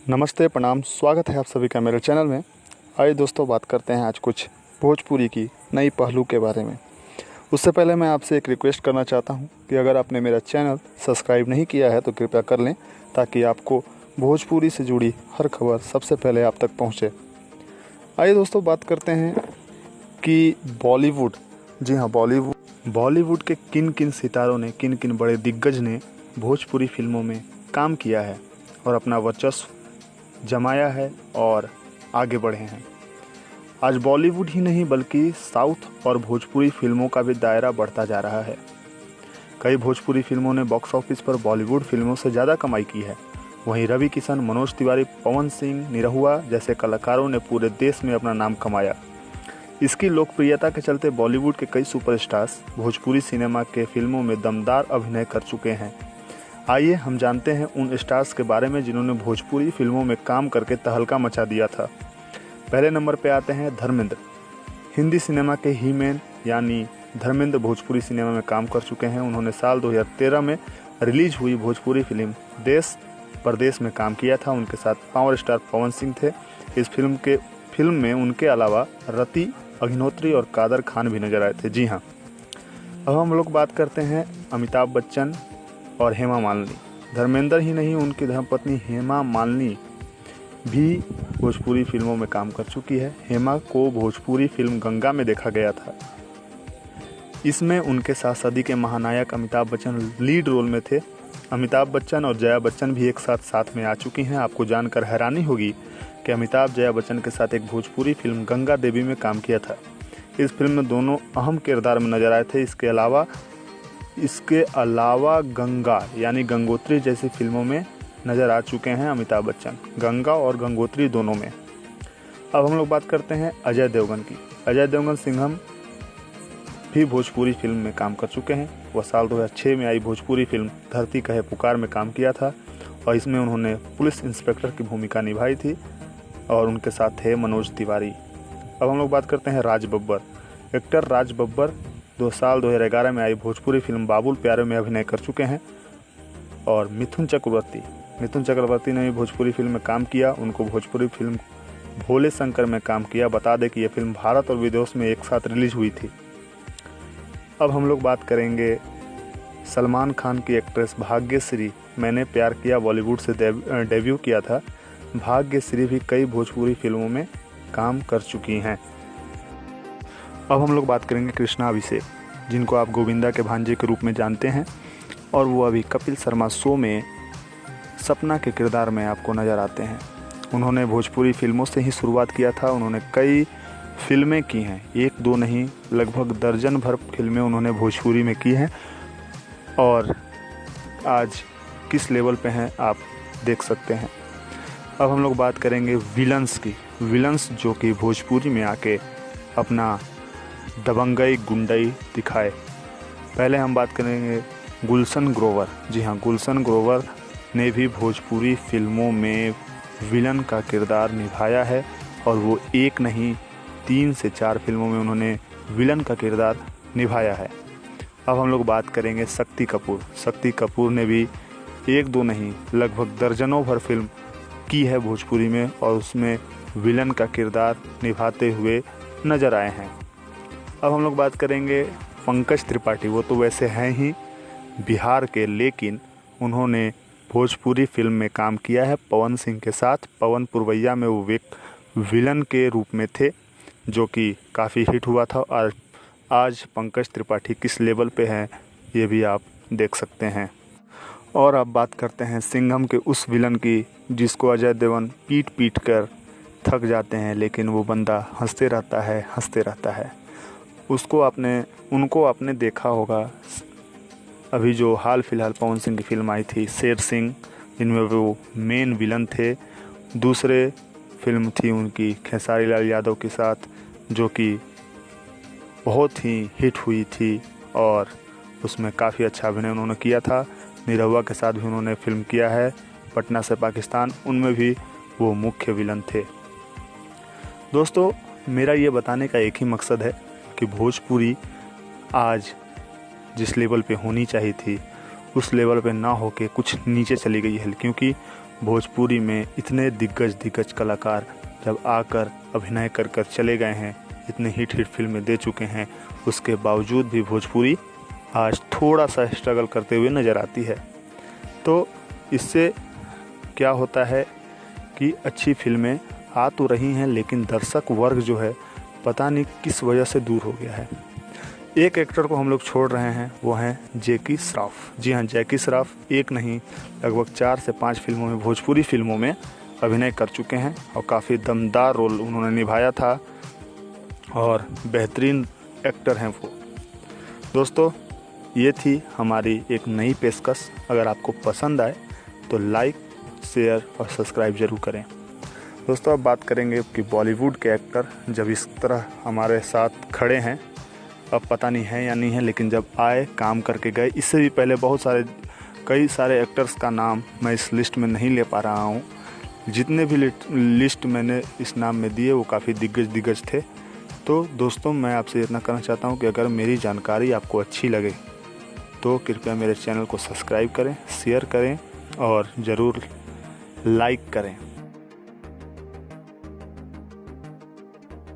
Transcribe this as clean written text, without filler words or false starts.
नमस्ते, प्रणाम, स्वागत है आप सभी का मेरे चैनल में। आइए दोस्तों, बात करते हैं आज कुछ भोजपुरी की नई पहलू के बारे में। उससे पहले मैं आपसे एक रिक्वेस्ट करना चाहता हूं कि अगर आपने मेरा चैनल सब्सक्राइब नहीं किया है तो कृपया कर लें, ताकि आपको भोजपुरी से जुड़ी हर खबर सबसे पहले आप तक पहुंचे। आइए दोस्तों, बात करते हैं कि बॉलीवुड, जी हाँ, बॉलीवुड के किन किन सितारों ने, किन किन बड़े दिग्गज ने भोजपुरी फिल्मों में काम किया है और अपना वर्चस्व जमाया है और आगे बढ़े हैं। आज बॉलीवुड ही नहीं बल्कि साउथ और भोजपुरी फिल्मों का भी दायरा बढ़ता जा रहा है। कई भोजपुरी फिल्मों ने बॉक्स ऑफिस पर बॉलीवुड फिल्मों से ज़्यादा कमाई की है। वहीं रवि किशन, मनोज तिवारी, पवन सिंह, निरहुआ जैसे कलाकारों ने पूरे देश में अपना नाम कमाया। इसकी लोकप्रियता के चलते बॉलीवुड के कई सुपरस्टार्स भोजपुरी सिनेमा के फिल्मों में दमदार अभिनय कर चुके हैं। आइए हम जानते हैं उन स्टार्स के बारे में जिन्होंने भोजपुरी फिल्मों में काम करके तहलका मचा दिया था। पहले नंबर पे आते हैं धर्मेंद्र। हिंदी सिनेमा के ही मैन यानी धर्मेंद्र भोजपुरी सिनेमा में काम कर चुके हैं। उन्होंने साल 2013 में रिलीज हुई भोजपुरी फिल्म देश परदेश में काम किया था। उनके साथ पावर स्टार पवन सिंह थे। इस फिल्म में उनके अलावा रति, अग्निहोत्री और कादर खान भी नजर आए थे। जी हाँ, अब हम लोग बात करते हैं अमिताभ बच्चन और हेमा मालिनी। धर्मेंद्र ही नहीं, उनकी धर्मपत्नी हेमा मालिनी भी भोजपुरी फिल्मों में काम कर चुकी है। हेमा को भोजपुरी फिल्म गंगा में देखा गया था। इसमें उनके साथ सदी के महानायक अमिताभ बच्चन लीड रोल में थे। अमिताभ बच्चन और जया बच्चन भी एक साथ में आ चुकी हैं। आपको जानकर हैरानी होगी कि अमिताभ जया बच्चन के साथ एक भोजपुरी फिल्म गंगा देवी में काम किया था। इस फिल्म में दोनों अहम किरदार में नजर आए थे। इसके अलावा गंगा यानी गंगोत्री जैसी फिल्मों में नज़र आ चुके हैं अमिताभ बच्चन, गंगा और गंगोत्री दोनों में। अब हम लोग बात करते हैं अजय देवगन की। अजय देवगन सिंघम भी भोजपुरी फिल्म में काम कर चुके हैं। वह साल 2006 में आई भोजपुरी फिल्म धरती कहे पुकार में काम किया था और इसमें उन्होंने पुलिस इंस्पेक्टर की भूमिका निभाई थी और उनके साथ थे मनोज तिवारी। अब हम लोग बात करते हैं राज बब्बर। एक्टर राज बब्बर साल 2011 में आई भोजपुरी फिल्म बाबुल प्यारे में अभिनय कर चुके हैं। और मिथुन चक्रवर्ती ने भी भोजपुरी फिल्म में काम किया। उनको भोजपुरी फिल्म भोले शंकर में काम किया। बता दें कि यह फिल्म भारत और विदेश में एक साथ रिलीज हुई थी। अब हम लोग बात करेंगे सलमान खान की एक्ट्रेस भाग्यश्री। मैंने प्यार किया बॉलीवुड से डेब्यू किया था। भाग्यश्री भी कई भोजपुरी फिल्मों में काम कर चुकी हैं। अब हम लोग बात करेंगे कृष्णा अभिषेक, जिनको आप गोविंदा के भांजे के रूप में जानते हैं और वो अभी कपिल शर्मा शो में सपना के किरदार में आपको नज़र आते हैं। उन्होंने भोजपुरी फिल्मों से ही शुरुआत किया था। उन्होंने कई फिल्में की हैं, एक दो नहीं, लगभग दर्जन भर फिल्में उन्होंने भोजपुरी में की हैं और आज किस लेवल पे हैं आप देख सकते हैं। अब हम लोग बात करेंगे विलन्स की। विलन्स जो कि भोजपुरी में आके अपना दबंगई गुंडई दिखाए। पहले हम बात करेंगे गुलशन ग्रोवर। जी हाँ, गुलशन ग्रोवर ने भी भोजपुरी फिल्मों में विलन का किरदार निभाया है और वो एक नहीं 3 से 4 फिल्मों में उन्होंने विलन का किरदार निभाया है। अब हम लोग बात करेंगे शक्ति कपूर। शक्ति कपूर ने भी एक दो नहीं, लगभग दर्जनों भर फिल्म की है भोजपुरी में और उसमें विलन का किरदार निभाते हुए नजर आए हैं। अब हम लोग बात करेंगे पंकज त्रिपाठी। वो तो वैसे हैं ही बिहार के, लेकिन उन्होंने भोजपुरी फिल्म में काम किया है पवन सिंह के साथ। पवन पुरवैया में वो एक विलन के रूप में थे जो कि काफ़ी हिट हुआ था और आज पंकज त्रिपाठी किस लेवल पे हैं ये भी आप देख सकते हैं। और अब बात करते हैं सिंघम के उस विलन की जिसको अजय देवगन पीट कर थक जाते हैं, लेकिन वो बंदा हंसते रहता है। उनको आपने देखा होगा अभी जो हाल फिलहाल पवन सिंह की फिल्म आई थी शेर सिंह, जिनमें वो मेन विलन थे। दूसरे फिल्म थी उनकी खेसारी लाल यादव के साथ जो कि बहुत ही हिट हुई थी और उसमें काफ़ी अच्छा अभिनय उन्होंने किया था। निरहुआ के साथ भी उन्होंने फिल्म किया है पटना से पाकिस्तान, उनमें भी वो मुख्य विलन थे। दोस्तों, मेरा ये बताने का एक ही मकसद है कि भोजपुरी आज जिस लेवल पे होनी चाहिए थी उस लेवल पे ना होके कुछ नीचे चली गई है, क्योंकि भोजपुरी में इतने दिग्गज कलाकार जब आकर अभिनय कर कर चले गए हैं, इतने हिट फिल्में दे चुके हैं, उसके बावजूद भी भोजपुरी आज थोड़ा सा स्ट्रगल करते हुए नज़र आती है। तो इससे क्या होता है कि अच्छी फिल्में आ तो रही हैं, लेकिन दर्शक वर्ग जो है पता नहीं किस वजह से दूर हो गया है। एक एक्टर को हम लोग छोड़ रहे हैं, वो हैं जैकी श्रॉफ। जी हाँ, जैकी श्रॉफ एक नहीं लगभग 4 से 5 फिल्मों में, भोजपुरी फिल्मों में अभिनय कर चुके हैं और काफ़ी दमदार रोल उन्होंने निभाया था और बेहतरीन एक्टर हैं वो। दोस्तों, ये थी हमारी एक नई पेशकश। अगर आपको पसंद आए तो लाइक, शेयर और सब्सक्राइब ज़रूर करें। दोस्तों, अब बात करेंगे कि बॉलीवुड के एक्टर जब इस तरह हमारे साथ खड़े हैं, अब पता नहीं है या नहीं है, लेकिन जब आए काम करके गए। इससे भी पहले कई सारे एक्टर्स का नाम मैं इस लिस्ट में नहीं ले पा रहा हूँ। जितने भी लिस्ट मैंने इस नाम में दिए वो काफ़ी दिग्गज थे। तो दोस्तों, मैं आपसे इतना कहना चाहता हूँ कि अगर मेरी जानकारी आपको अच्छी लगे तो कृपया मेरे चैनल को सब्सक्राइब करें, शेयर करें और ज़रूर लाइक करें।